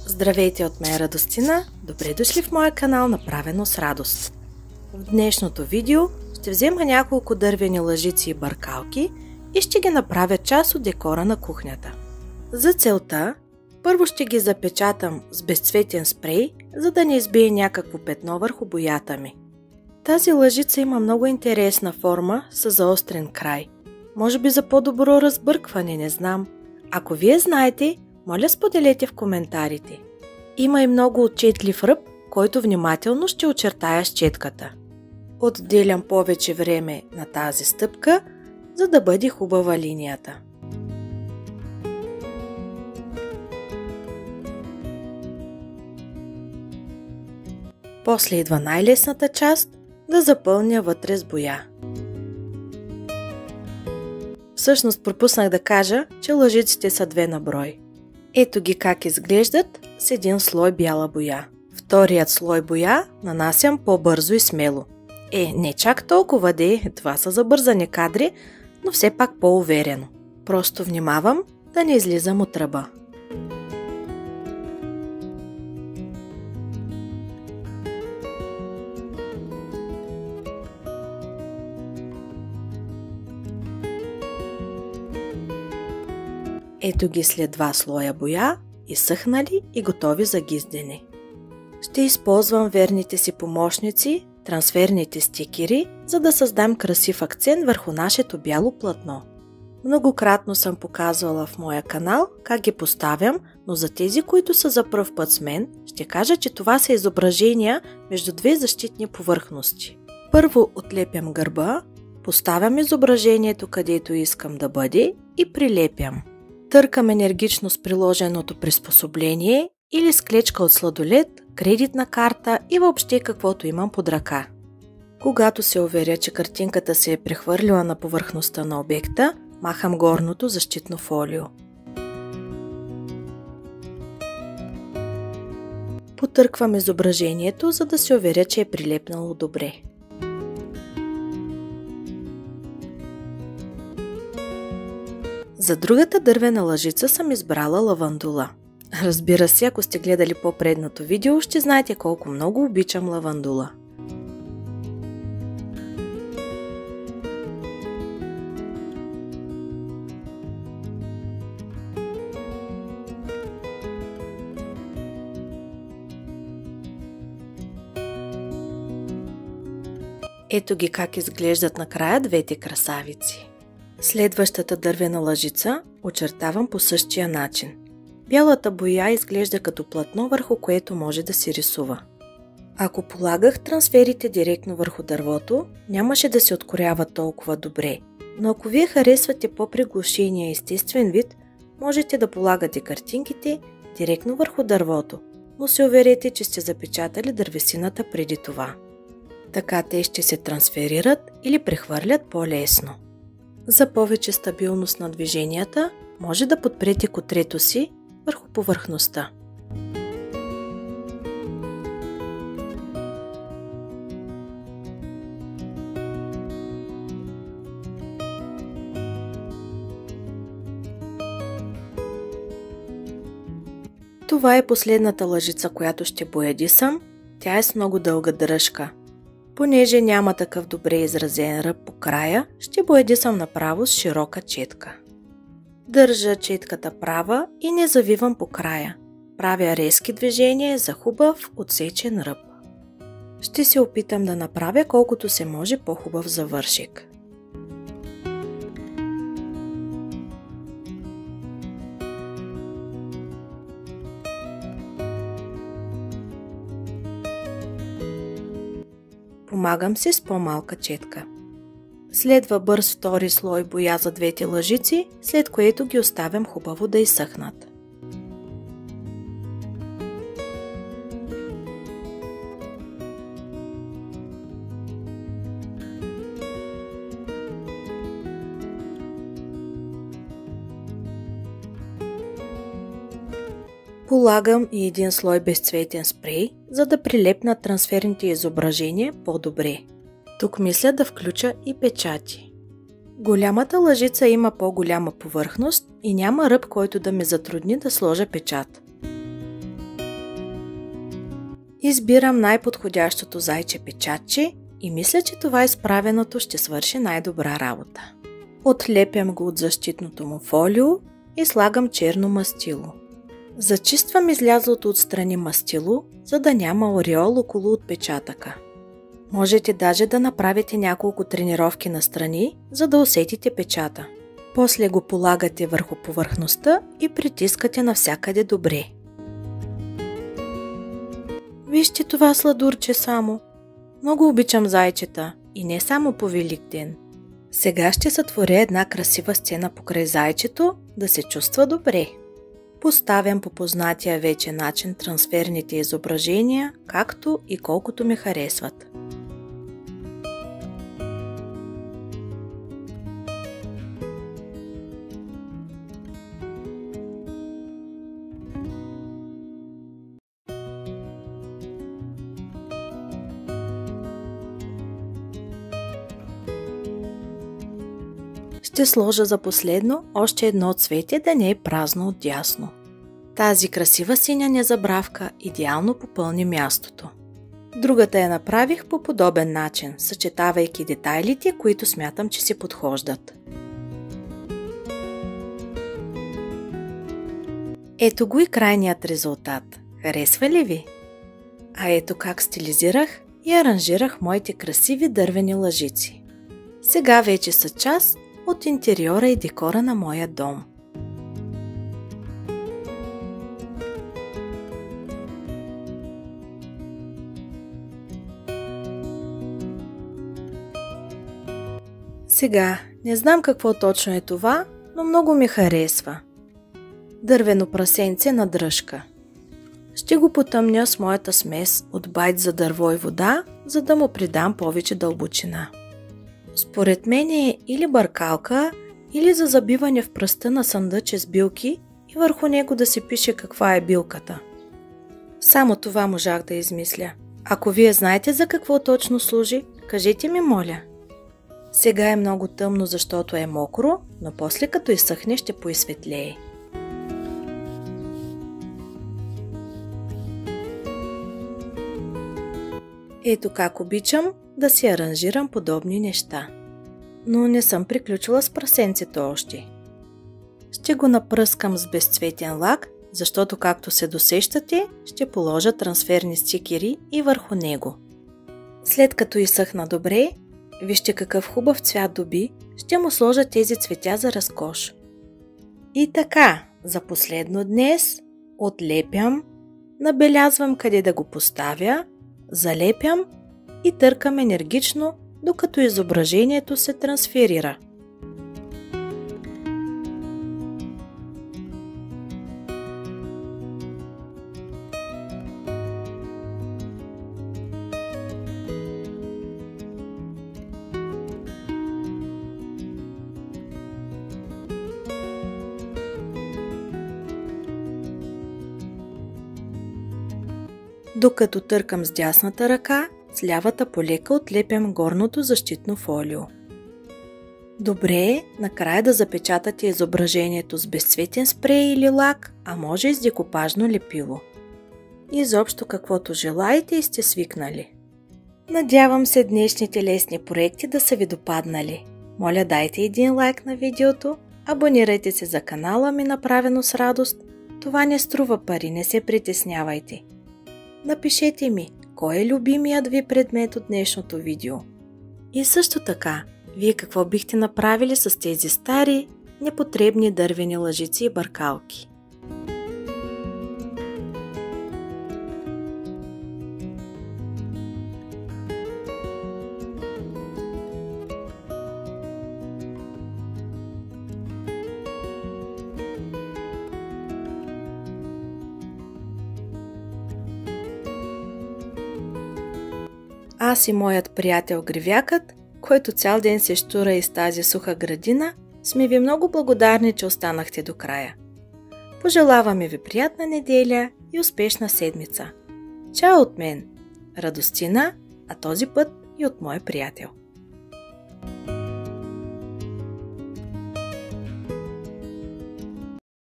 Здравейте от мен, Радостина! Добре дошли в моя канал Направено с радост. В днешното видео ще взема няколко дървени лъжици и бъркалки и ще ги направя част от декора на кухнята. За целта първо ще ги запечатам с безцветен спрей, за да не избие някакво петно върху боята ми. Тази лъжица има много интересна форма с заострен край. Може би за по-добро разбъркване, не знам. Ако вие знаете, моля споделете в коментарите. Има и много отчетлив ръб, който внимателно ще очертая с четката. Отделям повече време на тази стъпка, за да бъде хубава линията. После идва най-лесната част – да запълня вътре с боя. Всъщност пропуснах да кажа, че лъжиците са две на брой. Ето ги как изглеждат с един слой бяла боя. Вторият слой боя нанасям по-бързо и смело. Не чак толкова това са забързани кадри, но все пак по-уверено. Просто внимавам да не излизам от ръба. Ето ги след два слоя боя, изсъхнали и готови за гиздене. Ще използвам верните си помощници, трансферните стикери, за да създам красив акцент върху нашето бяло платно. Многократно съм показвала в моя канал как ги поставям, но за тези, които са за пръв път с мен, ще кажа, че това са изображения между две защитни повърхности. Първо отлепям гърба, поставям изображението където искам да бъде и прилепям. Търкам енергично с приложеното приспособление или с клечка от сладолед, кредитна карта и въобще каквото имам под ръка. Когато се уверя, че картинката се е прехвърлила на повърхността на обекта, махам горното защитно фолио. Потърквам изображението, за да се уверя, че е прилепнало добре. За другата дървена лъжица съм избрала лавандула. Разбира се, ако сте гледали по-предното видео, ще знаете колко много обичам лавандула. Ето ги как изглеждат накрая двете красавици. Следващата дървена лъжица очертавам по същия начин. Бялата боя изглежда като платно, върху което може да се рисува. Ако полагах трансферите директно върху дървото, нямаше да се откорява толкова добре, но ако вие харесвате по-приглушения естествен вид, можете да полагате картинките директно върху дървото, но се уверете, че сте запечатали дървесината преди това. Така те ще се трансферират или прехвърлят по-лесно. За повече стабилност на движенията, може да подпрете котрето си върху повърхността. Това е последната лъжица, която ще боядисам. Тя е с много дълга дръжка. Понеже няма такъв добре изразен ръб по края, ще боядисам направо с широка четка. Държа четката права и не завивам по края. Правя резки движения за хубав отсечен ръб. Ще се опитам да направя колкото се може по-хубав завършек. Помагам се с по-малка четка. Следва бърз втори слой боя за двете лъжици, след което ги оставям хубаво да изсъхнат. Полагам и един слой безцветен спрей, за да прилепна трансферните изображения по-добре. Тук мисля да включа и печати. Голямата лъжица има по-голяма повърхност и няма ръб, който да ме затрудни да сложа печат. Избирам най-подходящото зайче печатче и мисля, че това изправеното ще свърши най-добра работа. Отлепям го от защитното му фолио и слагам черно мастило. Зачиствам излязлото отстрани мастило, за да няма ореол около отпечатъка. Можете даже да направите няколко тренировки настрани, за да усетите печата. После го полагате върху повърхността и притискате навсякъде добре. Вижте това сладурче само. Много обичам зайчета и не само по Великден. Сега ще сътворя една красива сцена покрай зайчето, да се чувства добре. Поставям по познатия вече начин трансферните изображения, както и колкото ми харесват. Ще сложа за последно още едно цвете, да не е празно отдясно. Тази красива синя незабравка идеално попълни мястото. Другата я направих по подобен начин, съчетавайки детайлите, които смятам, че си подхождат. Ето го и крайният резултат. Харесва ли ви? А ето как стилизирах и аранжирах моите красиви дървени лъжици. Сега вече са част от интериора и декора на моя дом. Сега, не знам какво точно е това, но много ми харесва. Дървено прасенце на дръжка. Ще го потъмня с моята смес от байт за дърво и вода, за да му придам повече дълбочина. Според мен е или бъркалка, или за забиване в пръста на съндъче с билки и върху него да се пише каква е билката. Само това можах да измисля. Ако вие знаете за какво точно служи, кажете ми, моля. Сега е много тъмно, защото е мокро, но после като изсъхне ще поизсветлее. Ето как обичам да си аранжирам подобни неща. Но не съм приключила с прасенцето още. Ще го напръскам с безцветен лак, защото както се досещате, ще положа трансферни стикери и върху него. След като изсъхна добре, вижте какъв хубав цвят доби, ще му сложа тези цветя за разкош. И така, за последно днес отлепям, набелязвам къде да го поставя, залепям и търкам енергично, докато изображението се трансферира. Докато търкам с дясната ръка, с лявата полека отлепям горното защитно фолио. Добре е накрая да запечатате изображението с безцветен спрей или лак, а може и с декупажно лепило. Изобщо каквото желаете и сте свикнали. Надявам се днешните лесни проекти да са ви допаднали. Моля, дайте един лайк на видеото, абонирайте се за канала ми, направено с радост. Това не струва пари, не се притеснявайте. Напишете ми, кой е любимият ви предмет от днешното видео. И също така, вие какво бихте направили с тези стари, непотребни дървени лъжици и бъркалки? Аз и моят приятел Гривякът, който цял ден се щура из тази суха градина, сме ви много благодарни, че останахте до края. Пожелаваме ви приятна неделя и успешна седмица. Чао от мен, Радостина, а този път и от мой приятел.